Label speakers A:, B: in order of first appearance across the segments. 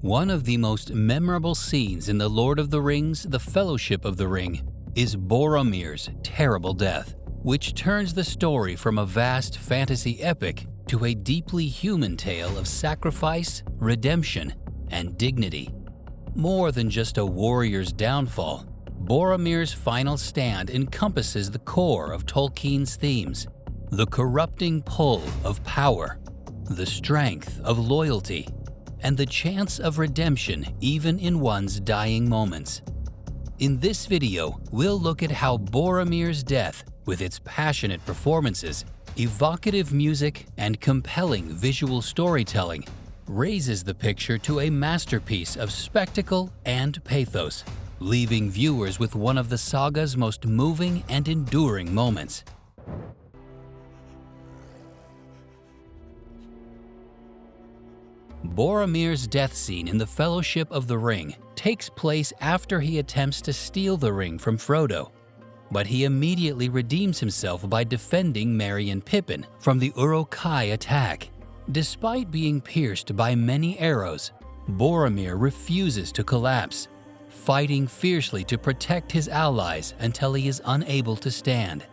A: One of the most memorable scenes in The Lord of the Rings: The Fellowship of the Ring is Boromir's terrible death, which turns the story from a vast fantasy epic to a deeply human tale of sacrifice, redemption, and dignity. More than just a warrior's downfall, Boromir's final stand encompasses the core of Tolkien's themes: the corrupting pull of power, the strength of loyalty, and the chance of redemption even in one's dying moments. In this video, we'll look at how Boromir's death, with its passionate performances, evocative music, and compelling visual storytelling, raises the picture to a masterpiece of spectacle and pathos, leaving viewers with one of the saga's most moving and enduring moments. Boromir's death scene in The Fellowship of the Ring takes place after he attempts to steal the ring from Frodo, but he immediately redeems himself by defending Merry and Pippin from the Uruk-hai attack. Despite being pierced by many arrows, Boromir refuses to collapse, fighting fiercely to protect his allies until he is unable to stand.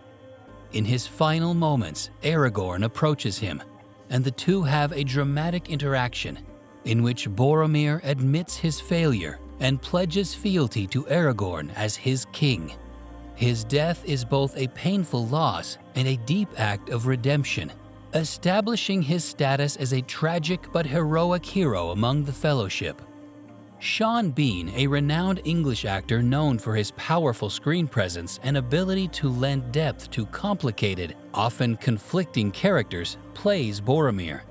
A: In his final moments, Aragorn approaches him, and the two have a dramatic interaction in which Boromir admits his failure and pledges fealty to Aragorn as his king. His death is both a painful loss and a deep act of redemption, establishing his status as a tragic but heroic hero among the Fellowship. Sean Bean, a renowned English actor known for his powerful screen presence and ability to lend depth to complicated, often conflicting characters, plays Boromir.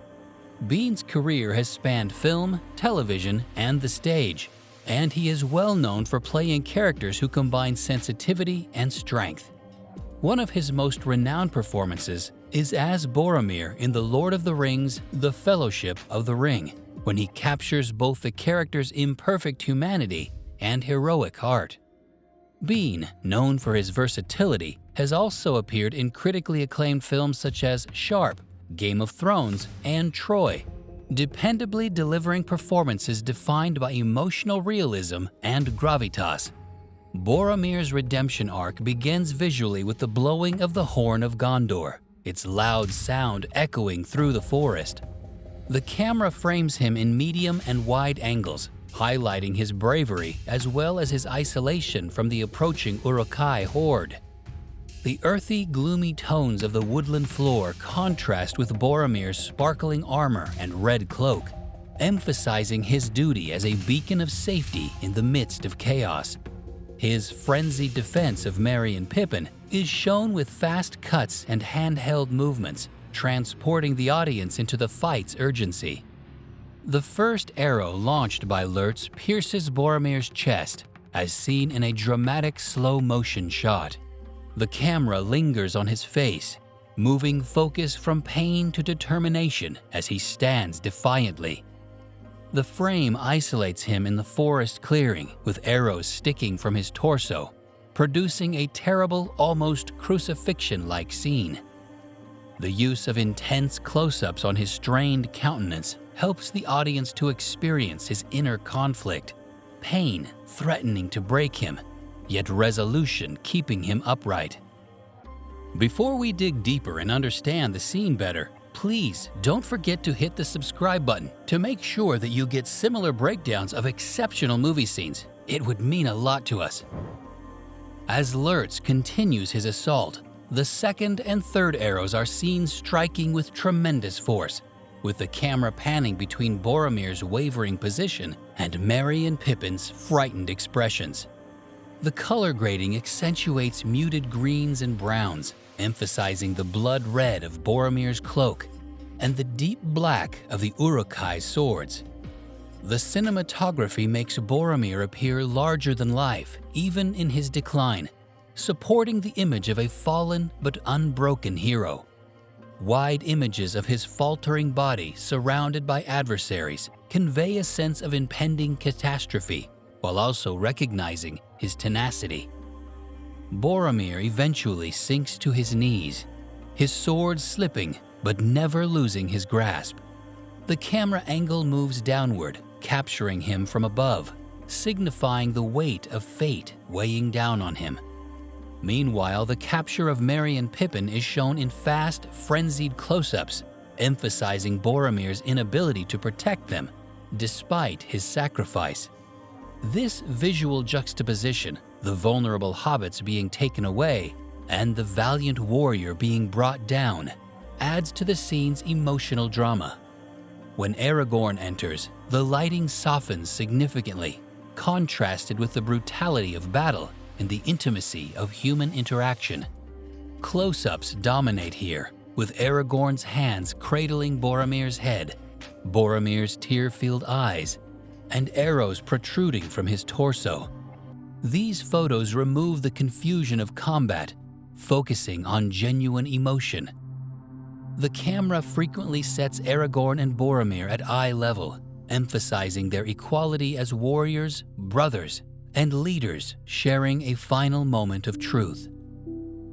A: Bean's career has spanned film, television, and the stage, and he is well known for playing characters who combine sensitivity and strength. One of his most renowned performances is as Boromir in The Lord of the Rings: The Fellowship of the Ring, when he captures both the character's imperfect humanity and heroic heart. Bean, known for his versatility, has also appeared in critically acclaimed films such as Sharp, Game of Thrones, and Troy, dependably delivering performances defined by emotional realism and gravitas. Boromir's redemption arc begins visually with the blowing of the Horn of Gondor, its loud sound echoing through the forest. The camera frames him in medium and wide angles, highlighting his bravery as well as his isolation from the approaching Uruk-hai horde. The earthy, gloomy tones of the woodland floor contrast with Boromir's sparkling armor and red cloak, emphasizing his duty as a beacon of safety in the midst of chaos. His frenzied defense of Merry and Pippin is shown with fast cuts and handheld movements, transporting the audience into the fight's urgency. The first arrow launched by Lurtz pierces Boromir's chest, as seen in a dramatic slow-motion shot. The camera lingers on his face, moving focus from pain to determination as he stands defiantly. The frame isolates him in the forest clearing, with arrows sticking from his torso, producing a terrible, almost crucifixion-like scene. The use of intense close-ups on his strained countenance helps the audience to experience his inner conflict, pain threatening to break him, yet resolution keeping him upright. Before we dig deeper and understand the scene better, please don't forget to hit the subscribe button to make sure that you get similar breakdowns of exceptional movie scenes. It would mean a lot to us. As Lurtz continues his assault, the second and third arrows are seen striking with tremendous force, with the camera panning between Boromir's wavering position and Merry and Pippin's frightened expressions. The color grading accentuates muted greens and browns, emphasizing the blood red of Boromir's cloak and the deep black of the Uruk-hai's swords. The cinematography makes Boromir appear larger than life, even in his decline, supporting the image of a fallen but unbroken hero. Wide images of his faltering body surrounded by adversaries convey a sense of impending catastrophe, while also recognizing his tenacity. Boromir eventually sinks to his knees, his sword slipping but never losing his grasp. The camera angle moves downward, capturing him from above, signifying the weight of fate weighing down on him. Meanwhile, the capture of Merry and Pippin is shown in fast, frenzied close-ups, emphasizing Boromir's inability to protect them, despite his sacrifice. This visual juxtaposition, the vulnerable hobbits being taken away and the valiant warrior being brought down, adds to the scene's emotional drama. When Aragorn enters, the lighting softens significantly, contrasted with the brutality of battle and the intimacy of human interaction. Close-ups dominate here, with Aragorn's hands cradling Boromir's head, Boromir's tear-filled eyes, and arrows protruding from his torso. These photos remove the confusion of combat, focusing on genuine emotion. The camera frequently sets Aragorn and Boromir at eye level, emphasizing their equality as warriors, brothers, and leaders sharing a final moment of truth.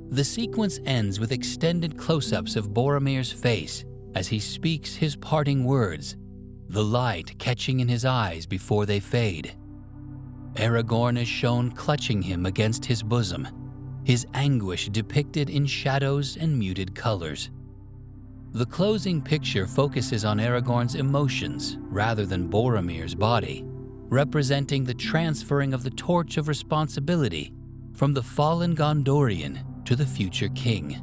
A: The sequence ends with extended close-ups of Boromir's face as he speaks his parting words, the light catching in his eyes before they fade. Aragorn is shown clutching him against his bosom, his anguish depicted in shadows and muted colors. The closing picture focuses on Aragorn's emotions rather than Boromir's body, representing the transferring of the torch of responsibility from the fallen Gondorian to the future king.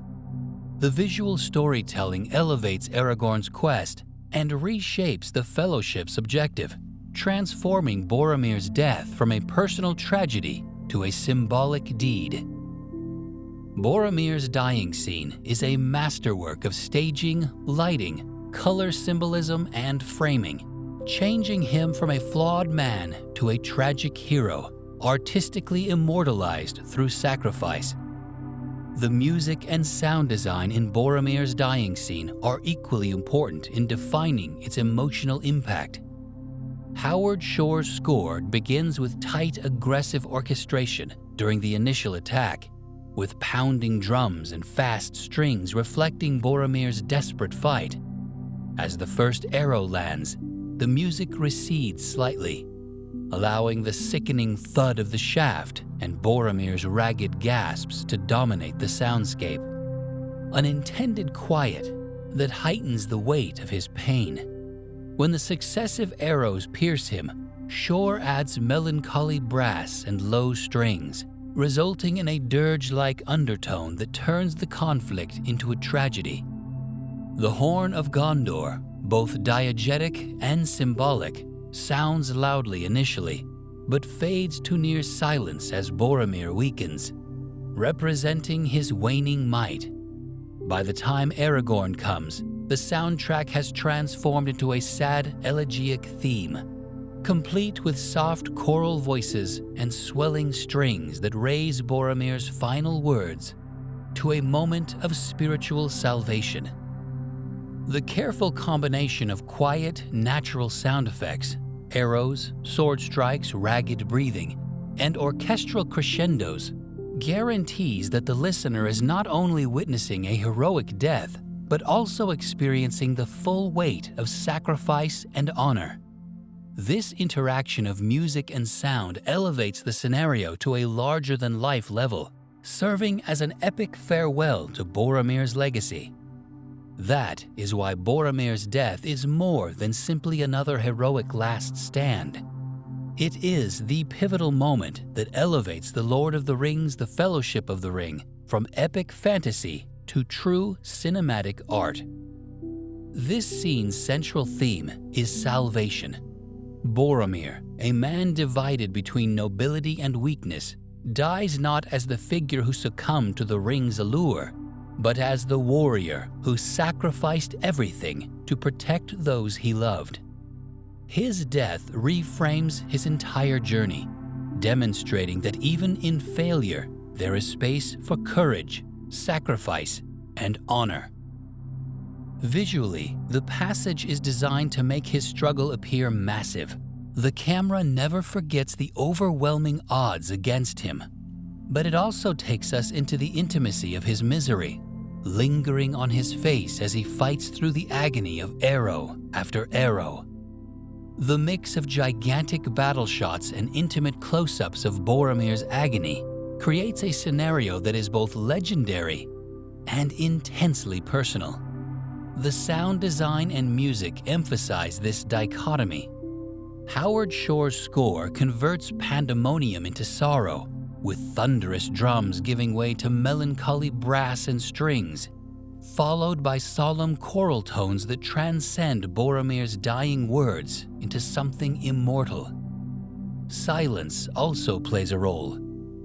A: The visual storytelling elevates Aragorn's quest and reshapes the Fellowship's objective, transforming Boromir's death from a personal tragedy to a symbolic deed. Boromir's dying scene is a masterwork of staging, lighting, color symbolism, and framing, changing him from a flawed man to a tragic hero, artistically immortalized through sacrifice. The music and sound design in Boromir's dying scene are equally important in defining its emotional impact. Howard Shore's score begins with tight, aggressive orchestration during the initial attack, with pounding drums and fast strings reflecting Boromir's desperate fight. As the first arrow lands, the music recedes slightly, allowing the sickening thud of the shaft and Boromir's ragged gasps to dominate the soundscape. An intended quiet that heightens the weight of his pain. When the successive arrows pierce him, Shore adds melancholy brass and low strings, resulting in a dirge-like undertone that turns the conflict into a tragedy. The Horn of Gondor, both diegetic and symbolic, sounds loudly initially, but fades to near silence as Boromir weakens, representing his waning might. By the time Aragorn comes, the soundtrack has transformed into a sad elegiac theme, complete with soft choral voices and swelling strings that raise Boromir's final words to a moment of spiritual salvation. The careful combination of quiet, natural sound effects, arrows, sword strikes, ragged breathing, and orchestral crescendos guarantees that the listener is not only witnessing a heroic death, but also experiencing the full weight of sacrifice and honor. This interaction of music and sound elevates the scenario to a larger-than-life level, serving as an epic farewell to Boromir's legacy. That is why Boromir's death is more than simply another heroic last stand. It is the pivotal moment that elevates The Lord of the Rings: The Fellowship of the Ring from epic fantasy to true cinematic art. This scene's central theme is salvation. Boromir, a man divided between nobility and weakness, dies not as the figure who succumbed to the ring's allure, but as the warrior who sacrificed everything to protect those he loved. His death reframes his entire journey, demonstrating that even in failure, there is space for courage, sacrifice, and honor. Visually, the passage is designed to make his struggle appear massive. The camera never forgets the overwhelming odds against him, but it also takes us into the intimacy of his misery, lingering on his face as he fights through the agony of arrow after arrow. The mix of gigantic battle shots and intimate close-ups of Boromir's agony creates a scenario that is both legendary and intensely personal. The sound design and music emphasize this dichotomy. Howard Shore's score converts pandemonium into sorrow, with thunderous drums giving way to melancholy brass and strings, followed by solemn choral tones that transcend Boromir's dying words into something immortal. Silence also plays a role.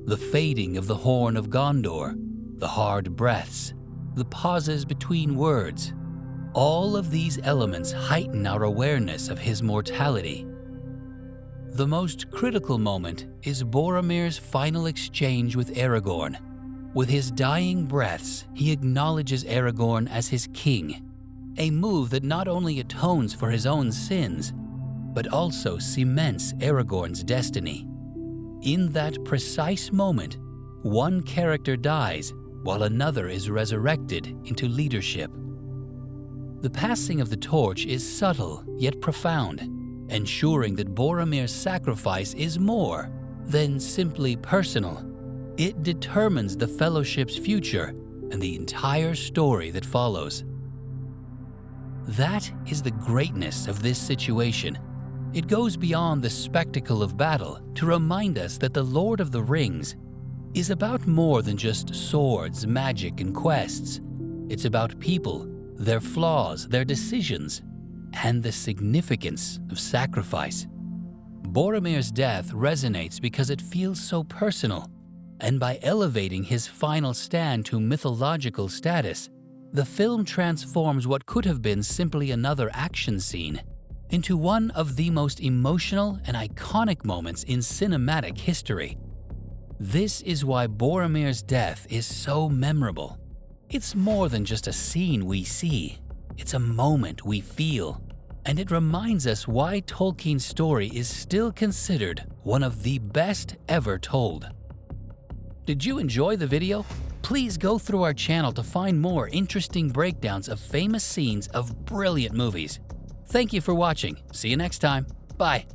A: The fading of the horn of Gondor, the hard breaths, the pauses between words. All of these elements heighten our awareness of his mortality. The most critical moment is Boromir's final exchange with Aragorn. With his dying breaths, he acknowledges Aragorn as his king, a move that not only atones for his own sins, but also cements Aragorn's destiny. In that precise moment, one character dies while another is resurrected into leadership. The passing of the torch is subtle yet profound, ensuring that Boromir's sacrifice is more than simply personal. It determines the Fellowship's future and the entire story that follows. That is the greatness of this situation. It goes beyond the spectacle of battle to remind us that the Lord of the Rings is about more than just swords, magic, and quests. It's about people, their flaws, their decisions, and the significance of sacrifice. Boromir's death resonates because it feels so personal, and by elevating his final stand to mythological status, the film transforms what could have been simply another action scene into one of the most emotional and iconic moments in cinematic history. This is why Boromir's death is so memorable. It's more than just a scene we see. It's a moment we feel, and it reminds us why Tolkien's story is still considered one of the best ever told. Did you enjoy the video? Please go through our channel to find more interesting breakdowns of famous scenes of brilliant movies. Thank you for watching. See you next time. Bye.